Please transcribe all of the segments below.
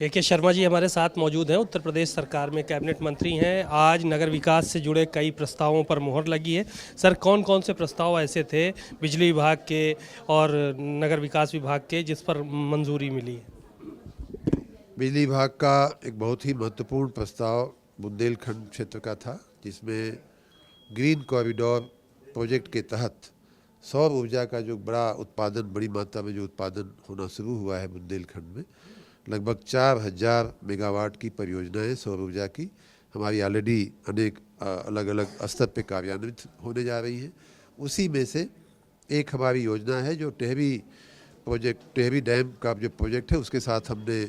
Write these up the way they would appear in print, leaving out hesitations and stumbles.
AK Sharma ji हमारे साथ मौजूद हैं। उत्तर प्रदेश सरकार में कैबिनेट मंत्री हैं। आज नगर विकास से जुड़े कई प्रस्तावों पर मुहर लगी है। सर, कौन कौन से प्रस्ताव ऐसे थे बिजली विभाग के और नगर विकास विभाग के जिस पर मंजूरी मिली है? बिजली विभाग का एक बहुत ही महत्वपूर्ण प्रस्ताव बुंदेलखंड क्षेत्र का था, जिसमें ग्रीन कॉरिडोर प्रोजेक्ट के तहत सौर ऊर्जा का जो बड़ी मात्रा में जो उत्पादन होना शुरू हुआ है बुंदेलखंड में, लगभग 4000 मेगावाट की परियोजनाएं सौर ऊर्जा की हमारी ऑलरेडी अनेक अलग अलग स्तर पे कार्यान्वित होने जा रही हैं। उसी में से एक हमारी योजना है जो टेहरी डैम का जो प्रोजेक्ट है, उसके साथ हमने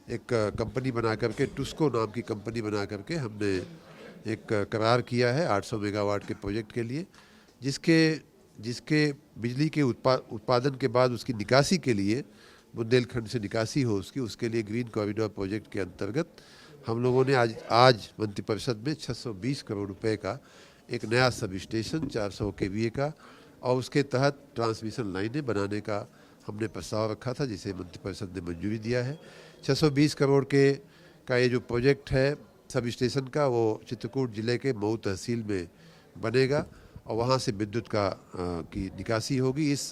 एक कंपनी बना करके, टुस्को नाम की कंपनी बना करके हमने एक करार किया है 800 मेगावाट के प्रोजेक्ट के लिए, जिसके बिजली के उत्पादन के बाद उसकी निकासी के लिए, बुंदेलखंड से निकासी हो उसके लिए ग्रीन कॉरिडोर प्रोजेक्ट के अंतर्गत हम लोगों ने आज मंत्रिपरिषद में 620 करोड़ रुपए का एक नया सब स्टेशन 400 केवीए का और उसके तहत ट्रांसमिशन लाइनें बनाने का हमने प्रस्ताव रखा था, जिसे मंत्रिपरिषद ने मंजूरी दिया है। 620 करोड़ का ये जो प्रोजेक्ट है सब स्टेशन का, वो चित्रकूट जिले के मऊ तहसील में बनेगा और वहाँ से विद्युत की निकासी होगी। इस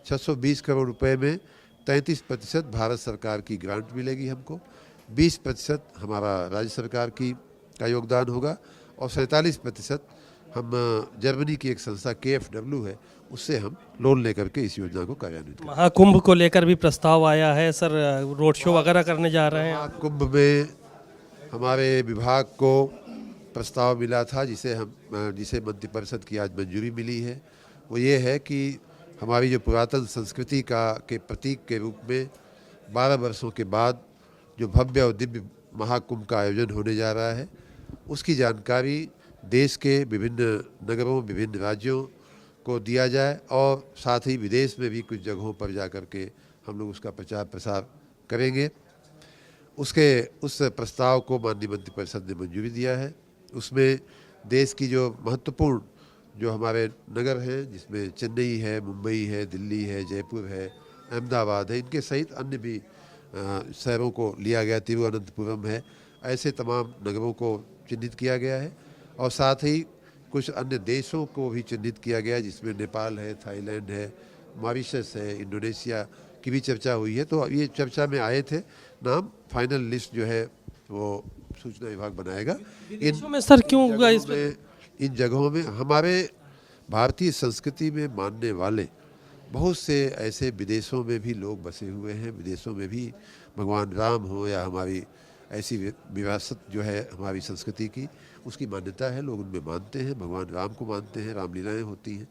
620 करोड़ रुपए में 33% भारत सरकार की ग्रांट मिलेगी हमको, 20% हमारा राज्य सरकार का योगदान होगा और 47% हम जर्मनी की एक संस्था KfW है, उससे हम लोन लेकर के इस योजना को कार्यान्वित करेंगे। महाकुंभ को लेकर भी प्रस्ताव आया है सर, रोड शो वगैरह करने जा रहे हैं? महाकुंभ में हमारे विभाग को प्रस्ताव मिला था, जिसे मंत्रिपरिषद की आज मंजूरी मिली है। वो ये है कि हमारी जो पुरातन संस्कृति के प्रतीक के रूप में 12 वर्षों के बाद जो भव्य और दिव्य महाकुंभ का आयोजन होने जा रहा है, उसकी जानकारी देश के विभिन्न नगरों, विभिन्न राज्यों को दिया जाए और साथ ही विदेश में भी कुछ जगहों पर जा कर के हम लोग उसका प्रचार प्रसार करेंगे। उस प्रस्ताव को माननीय मंत्रिपरिषद ने मंजूरी दिया है। उसमें देश की जो महत्वपूर्ण जो हमारे नगर हैं, जिसमें चेन्नई है, मुंबई है, दिल्ली है, जयपुर है, अहमदाबाद है, इनके सहित अन्य भी शहरों को लिया गया, तिरुवनंतपुरम है, ऐसे तमाम नगरों को चिन्हित किया गया है और साथ ही कुछ अन्य देशों को भी चिन्हित किया गया है, जिसमें नेपाल है, थाईलैंड है, मॉरिशस है, इंडोनेशिया की भी चर्चा हुई है। तो ये चर्चा में आए थे नाम, फाइनल लिस्ट जो है वो सूचना विभाग बनाएगा। में सर क्यों होगा इन जगहों में हमारे भारतीय संस्कृति में मानने वाले बहुत से ऐसे विदेशों में भी लोग बसे हुए हैं। विदेशों में भी भगवान राम हो या हमारी ऐसी विरासत जो है हमारी संस्कृति की, उसकी मान्यता है, लोग उनमें मानते हैं, भगवान राम को मानते हैं, रामलीलाएं होती हैं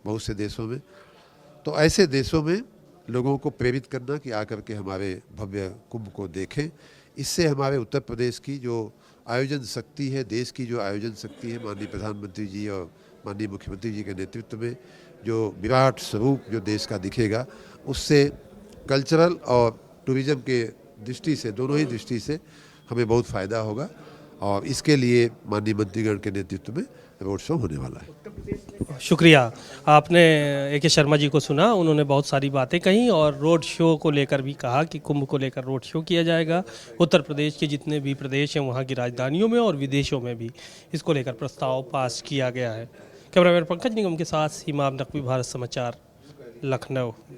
बहुत से देशों में। तो ऐसे देशों में लोगों को प्रेरित करना कि आकर के हमारे भव्य कुंभ को देखें, इससे हमारे उत्तर प्रदेश की जो आयोजन शक्ति है, देश की जो आयोजन शक्ति है, माननीय प्रधानमंत्री जी और माननीय मुख्यमंत्री जी के नेतृत्व में जो विराट स्वरूप जो देश का दिखेगा, उससे कल्चरल और टूरिज्म के दृष्टि से, दोनों ही दृष्टि से हमें बहुत फ़ायदा होगा और इसके लिए माननीय मंत्रीगण के नेतृत्व में रोड शो होने वाला है। शुक्रिया। आपने AK शर्मा जी को सुना, उन्होंने बहुत सारी बातें कही और रोड शो को लेकर भी कहा कि कुंभ को लेकर रोड शो किया जाएगा। उत्तर प्रदेश के जितने भी प्रदेश हैं वहाँ की राजधानियों में और विदेशों में भी इसको लेकर प्रस्ताव पास किया गया है। कैमरामैन पंकज निगम के साथ इमाम नकवी, भारत समाचार, लखनऊ।